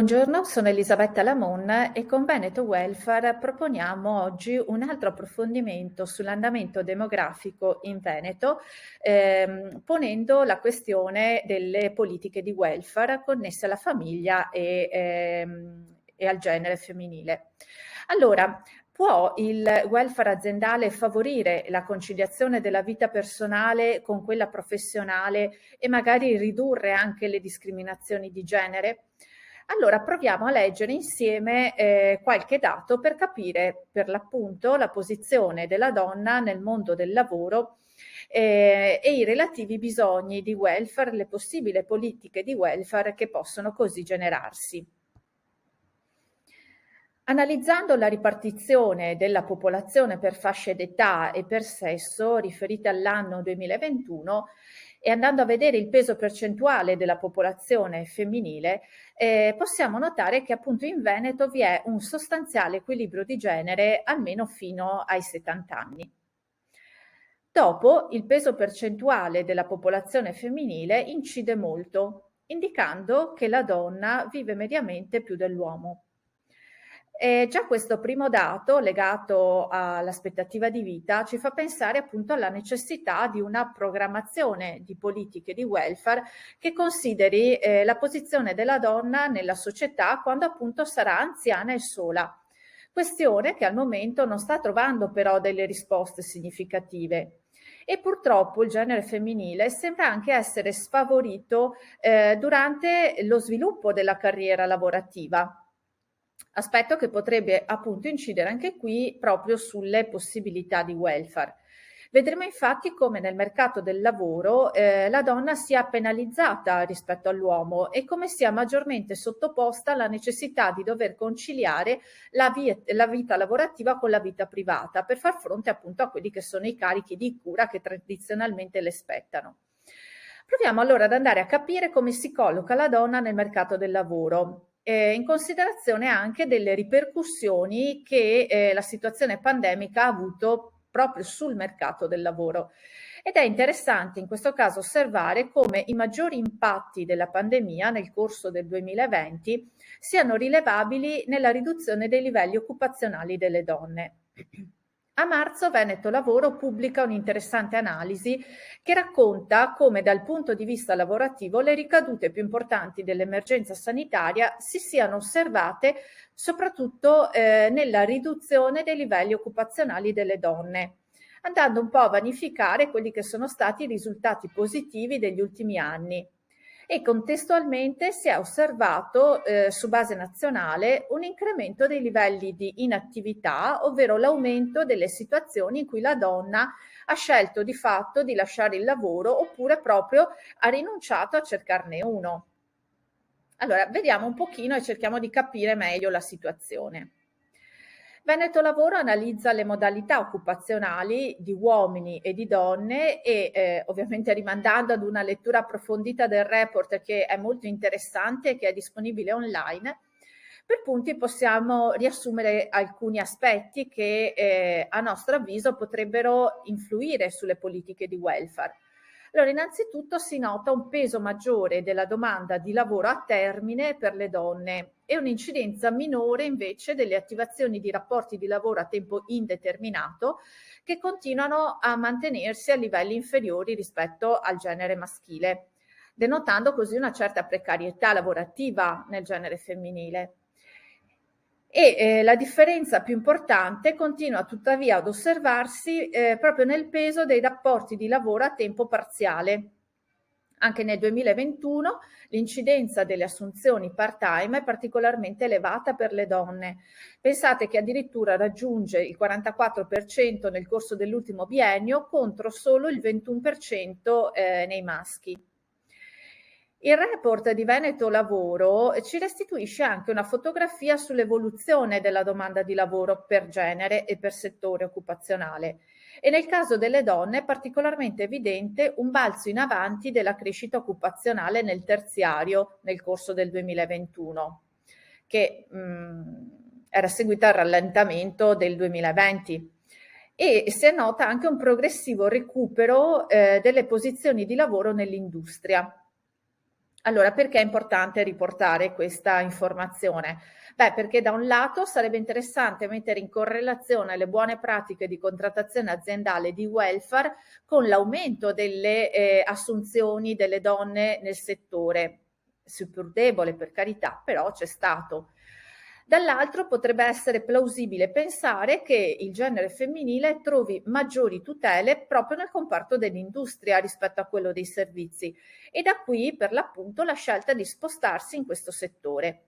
Buongiorno, sono Elisabetta Lamon e con Veneto Welfare proponiamo oggi un altro approfondimento sull'andamento demografico in Veneto, ponendo la questione delle politiche di welfare connesse alla famiglia e al genere femminile. Allora, può il welfare aziendale favorire la conciliazione della vita personale con quella professionale e magari ridurre anche le discriminazioni di genere? Allora proviamo a leggere insieme qualche dato per capire per l'appunto la posizione della donna nel mondo del lavoro e i relativi bisogni di welfare, le possibili politiche di welfare che possono così generarsi. Analizzando la ripartizione della popolazione per fasce d'età e per sesso riferite all'anno 2021 e andando a vedere il peso percentuale della popolazione femminile, possiamo notare che appunto in Veneto vi è un sostanziale equilibrio di genere almeno fino ai 70 anni. Dopo, il peso percentuale della popolazione femminile incide molto, indicando che la donna vive mediamente più dell'uomo. Già questo primo dato, legato all'aspettativa di vita, ci fa pensare appunto alla necessità di una programmazione di politiche di welfare che consideri la posizione della donna nella società quando appunto sarà anziana e sola. Questione che al momento non sta trovando però delle risposte significative. E purtroppo il genere femminile sembra anche essere sfavorito durante lo sviluppo della carriera lavorativa. Aspetto che potrebbe appunto incidere anche qui proprio sulle possibilità di welfare. Vedremo infatti come nel mercato del lavoro la donna sia penalizzata rispetto all'uomo e come sia maggiormente sottoposta alla necessità di dover conciliare la vita lavorativa con la vita privata per far fronte appunto a quelli che sono i carichi di cura che tradizionalmente le spettano. Proviamo allora ad andare a capire come si colloca la donna nel mercato del lavoro, in considerazione anche delle ripercussioni che la situazione pandemica ha avuto proprio sul mercato del lavoro. Ed è interessante in questo caso osservare come i maggiori impatti della pandemia nel corso del 2020 siano rilevabili nella riduzione dei livelli occupazionali delle donne. A marzo Veneto Lavoro pubblica un'interessante analisi che racconta come dal punto di vista lavorativo le ricadute più importanti dell'emergenza sanitaria si siano osservate soprattutto nella riduzione dei livelli occupazionali delle donne, andando un po' a vanificare quelli che sono stati i risultati positivi degli ultimi anni. E contestualmente si è osservato su base nazionale un incremento dei livelli di inattività, ovvero l'aumento delle situazioni in cui la donna ha scelto di fatto di lasciare il lavoro oppure proprio ha rinunciato a cercarne uno. Allora, vediamo un pochino e cerchiamo di capire meglio la situazione. Veneto Lavoro analizza le modalità occupazionali di uomini e di donne e ovviamente rimandando ad una lettura approfondita del report che è molto interessante e che è disponibile online, per punti possiamo riassumere alcuni aspetti che a nostro avviso potrebbero influire sulle politiche di welfare. Allora, innanzitutto si nota un peso maggiore della domanda di lavoro a termine per le donne e un'incidenza minore invece delle attivazioni di rapporti di lavoro a tempo indeterminato che continuano a mantenersi a livelli inferiori rispetto al genere maschile, denotando così una certa precarietà lavorativa nel genere femminile. E la differenza più importante continua tuttavia ad osservarsi proprio nel peso dei rapporti di lavoro a tempo parziale. Anche nel 2021 l'incidenza delle assunzioni part-time è particolarmente elevata per le donne. Pensate che addirittura raggiunge il 44% nel corso dell'ultimo biennio contro solo il 21% nei maschi. Il report di Veneto Lavoro ci restituisce anche una fotografia sull'evoluzione della domanda di lavoro per genere e per settore occupazionale e nel caso delle donne è particolarmente evidente un balzo in avanti della crescita occupazionale nel terziario nel corso del 2021, che era seguita al rallentamento del 2020. E si nota anche un progressivo recupero delle posizioni di lavoro nell'industria. Allora, perché è importante riportare questa informazione? Beh, perché da un lato sarebbe interessante mettere in correlazione le buone pratiche di contrattazione aziendale di welfare con l'aumento delle assunzioni delle donne nel settore, seppur debole per carità, però c'è stato. Dall'altro potrebbe essere plausibile pensare che il genere femminile trovi maggiori tutele proprio nel comparto dell'industria rispetto a quello dei servizi e da qui per l'appunto la scelta di spostarsi in questo settore.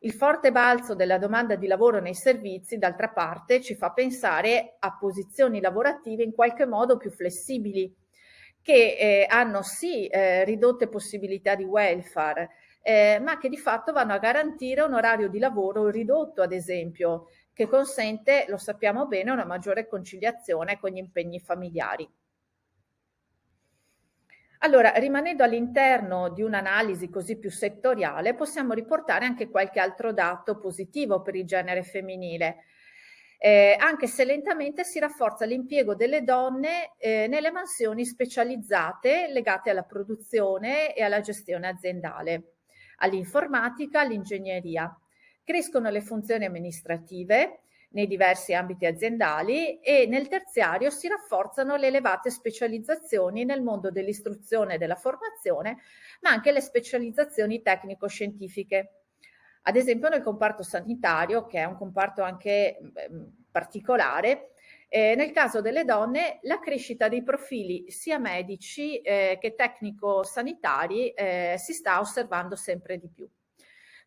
Il forte balzo della domanda di lavoro nei servizi, d'altra parte, ci fa pensare a posizioni lavorative in qualche modo più flessibili, che hanno sì ridotte possibilità di welfare, ma che di fatto vanno a garantire un orario di lavoro ridotto, ad esempio, che consente, lo sappiamo bene, una maggiore conciliazione con gli impegni familiari. Allora, rimanendo all'interno di un'analisi così più settoriale, possiamo riportare anche qualche altro dato positivo per il genere femminile. Anche se lentamente si rafforza l'impiego delle donne nelle mansioni specializzate legate alla produzione e alla gestione aziendale, all'informatica, all'ingegneria. Crescono le funzioni amministrative nei diversi ambiti aziendali e nel terziario si rafforzano le elevate specializzazioni nel mondo dell'istruzione e della formazione, ma anche le specializzazioni tecnico-scientifiche. Ad esempio nel comparto sanitario, che è un comparto anche particolare, nel caso delle donne la crescita dei profili sia medici che tecnico-sanitari si sta osservando sempre di più.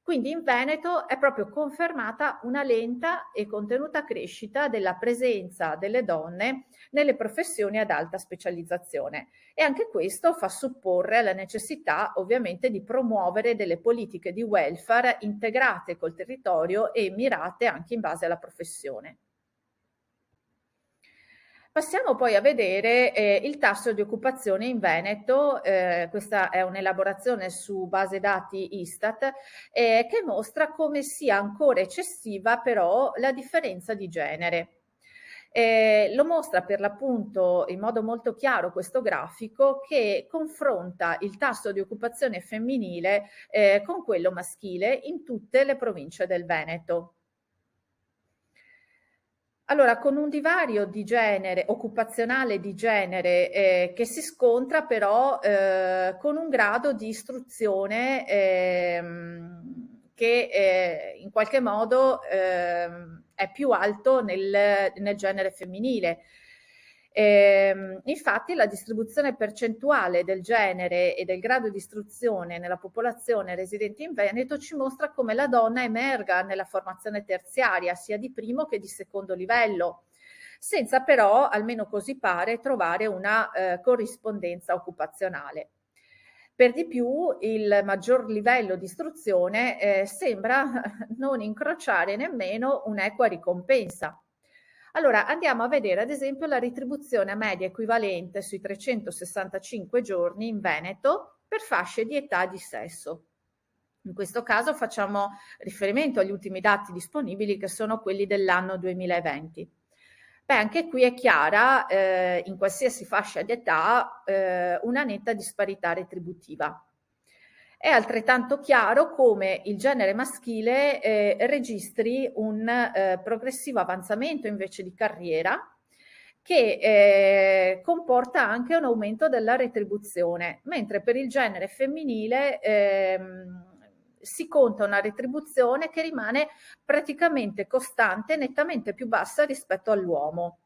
Quindi in Veneto è proprio confermata una lenta e contenuta crescita della presenza delle donne nelle professioni ad alta specializzazione e anche questo fa supporre la necessità ovviamente di promuovere delle politiche di welfare integrate col territorio e mirate anche in base alla professione. Passiamo poi a vedere il tasso di occupazione in Veneto, questa è un'elaborazione su base dati Istat, che mostra come sia ancora eccessiva però la differenza di genere. Lo mostra per l'appunto in modo molto chiaro questo grafico che confronta il tasso di occupazione femminile con quello maschile in tutte le province del Veneto. Allora, con un divario di genere, occupazionale di genere, che si scontra però con un grado di istruzione che in qualche modo è più alto nel genere femminile. Infatti la distribuzione percentuale del genere e del grado di istruzione nella popolazione residente in Veneto ci mostra come la donna emerga nella formazione terziaria, sia di primo che di secondo livello, senza però, almeno così pare, trovare una corrispondenza occupazionale. Per di più, il maggior livello di istruzione sembra non incrociare nemmeno un'equa ricompensa. Allora, andiamo a vedere ad esempio la retribuzione media equivalente sui 365 giorni in Veneto per fasce di età e di sesso. In questo caso facciamo riferimento agli ultimi dati disponibili che sono quelli dell'anno 2020. Beh, anche qui è chiara in qualsiasi fascia di età una netta disparità retributiva. È altrettanto chiaro come il genere maschile registri un progressivo avanzamento invece di carriera che comporta anche un aumento della retribuzione, mentre per il genere femminile si conta una retribuzione che rimane praticamente costante, nettamente più bassa rispetto all'uomo.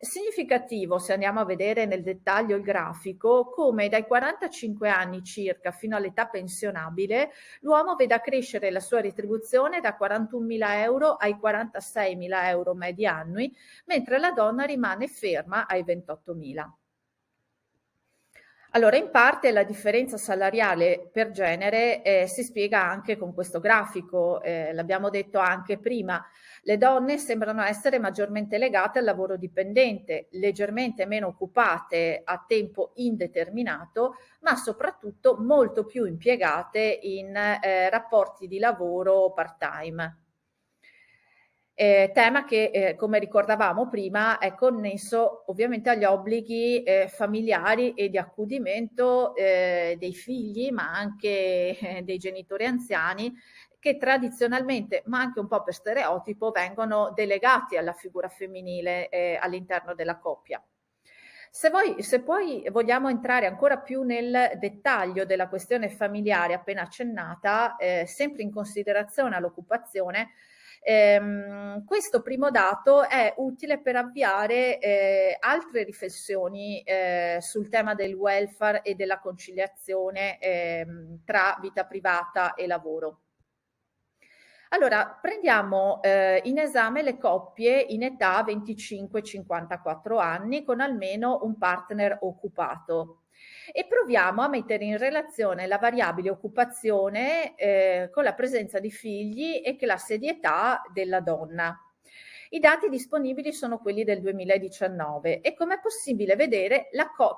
Significativo, se andiamo a vedere nel dettaglio il grafico, come dai 45 anni circa fino all'età pensionabile l'uomo veda crescere la sua retribuzione da 41.000 euro ai 46.000 euro medi annui, mentre la donna rimane ferma ai 28.000. Allora, in parte la differenza salariale per genere si spiega anche con questo grafico, l'abbiamo detto anche prima, le donne sembrano essere maggiormente legate al lavoro dipendente, leggermente meno occupate a tempo indeterminato, ma soprattutto molto più impiegate in rapporti di lavoro part-time. Tema che, come ricordavamo prima, è connesso ovviamente agli obblighi familiari e di accudimento dei figli, ma anche dei genitori anziani, che tradizionalmente, ma anche un po' per stereotipo, vengono delegati alla figura femminile all'interno della coppia. Se poi vogliamo entrare ancora più nel dettaglio della questione familiare appena accennata, sempre in considerazione all'occupazione, questo primo dato è utile per avviare altre riflessioni sul tema del welfare e della conciliazione tra vita privata e lavoro. Allora, prendiamo in esame le coppie in età 25-54 anni con almeno un partner occupato e proviamo a mettere in relazione la variabile occupazione con la presenza di figli e classe di età della donna. I dati disponibili sono quelli del 2019 e com'è possibile vedere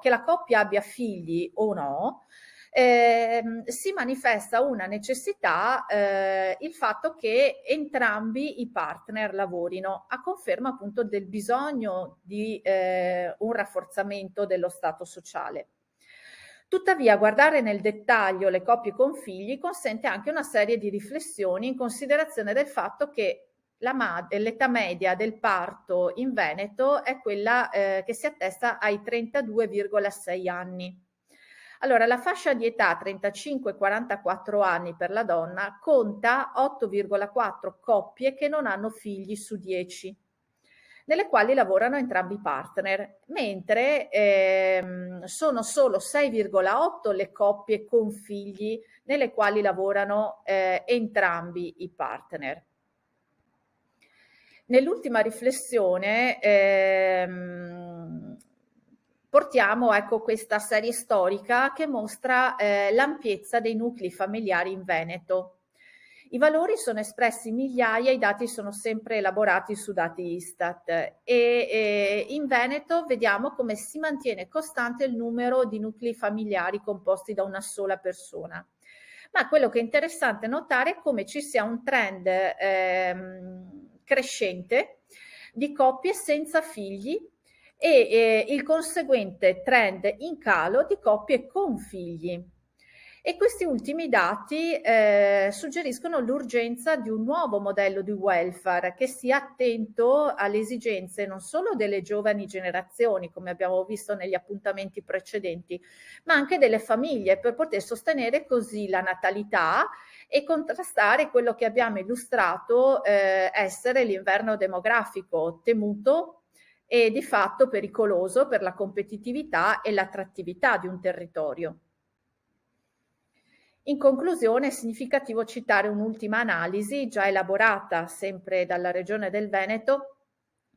che la coppia abbia figli o no, si manifesta una necessità, il fatto che entrambi i partner lavorino, a conferma appunto del bisogno di un rafforzamento dello stato sociale. Tuttavia, guardare nel dettaglio le coppie con figli consente anche una serie di riflessioni in considerazione del fatto che l'età media del parto in Veneto è quella che si attesta ai 32,6 anni. Allora, la fascia di età 35-44 anni per la donna conta 8,4 coppie che non hanno figli su 10, nelle quali lavorano entrambi i partner, mentre sono solo 6,8 le coppie con figli nelle quali lavorano entrambi i partner. Nell'ultima riflessione portiamo questa serie storica che mostra l'ampiezza dei nuclei familiari in Veneto. I valori sono espressi in migliaia, i dati sono sempre elaborati su dati Istat e in Veneto vediamo come si mantiene costante il numero di nuclei familiari composti da una sola persona. Ma quello che è interessante notare è come ci sia un trend crescente di coppie senza figli e il conseguente trend in calo di coppie con figli. E questi ultimi dati suggeriscono l'urgenza di un nuovo modello di welfare che sia attento alle esigenze non solo delle giovani generazioni, come abbiamo visto negli appuntamenti precedenti, ma anche delle famiglie, per poter sostenere così la natalità e contrastare quello che abbiamo illustrato essere l'inverno demografico temuto e di fatto pericoloso per la competitività e l'attrattività di un territorio. In conclusione, è significativo citare un'ultima analisi già elaborata sempre dalla Regione del Veneto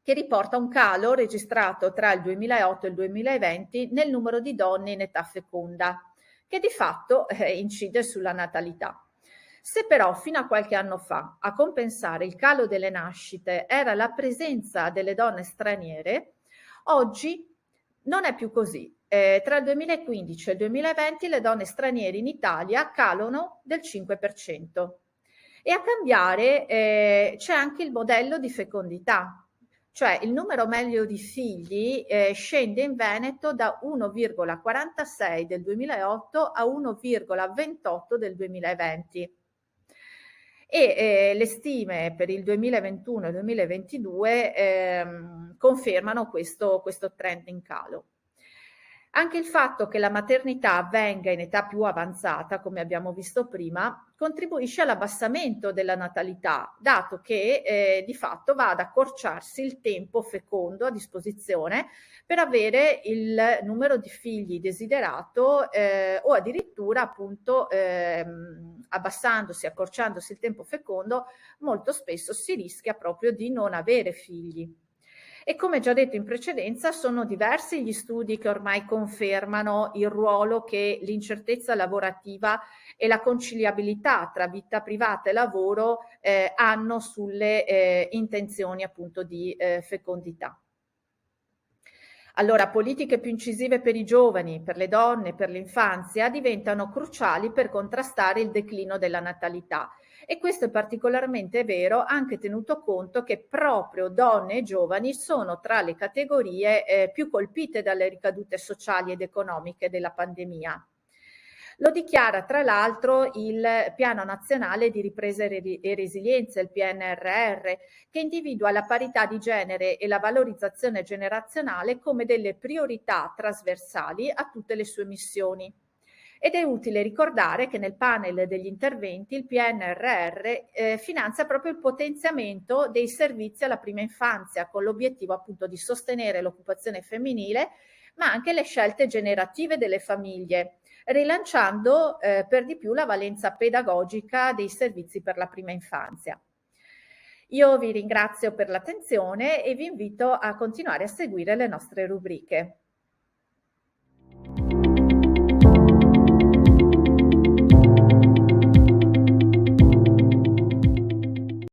che riporta un calo registrato tra il 2008 e il 2020 nel numero di donne in età feconda, che di fatto incide sulla natalità. Se però fino a qualche anno fa a compensare il calo delle nascite era la presenza delle donne straniere, oggi non è più così. Tra il 2015 e il 2020 le donne straniere in Italia calano del 5%. E a cambiare c'è anche il modello di fecondità, cioè il numero medio di figli scende in Veneto da 1,46 del 2008 a 1,28 del 2020 e le stime per il 2021 e 2022 confermano questo trend in calo. Anche il fatto che la maternità avvenga in età più avanzata, come abbiamo visto prima, contribuisce all'abbassamento della natalità, dato che di fatto va ad accorciarsi il tempo fecondo a disposizione per avere il numero di figli desiderato o addirittura appunto abbassandosi, accorciandosi il tempo fecondo, molto spesso si rischia proprio di non avere figli. E come già detto in precedenza, sono diversi gli studi che ormai confermano il ruolo che l'incertezza lavorativa e la conciliabilità tra vita privata e lavoro hanno sulle intenzioni appunto di fecondità. Allora, politiche più incisive per i giovani, per le donne, per l'infanzia diventano cruciali per contrastare il declino della natalità E questo è particolarmente vero anche tenuto conto che proprio donne e giovani sono tra le categorie più colpite dalle ricadute sociali ed economiche della pandemia. Lo dichiara tra l'altro il Piano Nazionale di Ripresa e Resilienza, il PNRR, che individua la parità di genere e la valorizzazione generazionale come delle priorità trasversali a tutte le sue missioni. Ed è utile ricordare che nel panel degli interventi il PNRR finanzia proprio il potenziamento dei servizi alla prima infanzia, con l'obiettivo appunto di sostenere l'occupazione femminile, ma anche le scelte generative delle famiglie, rilanciando per di più la valenza pedagogica dei servizi per la prima infanzia. Io vi ringrazio per l'attenzione e vi invito a continuare a seguire le nostre rubriche.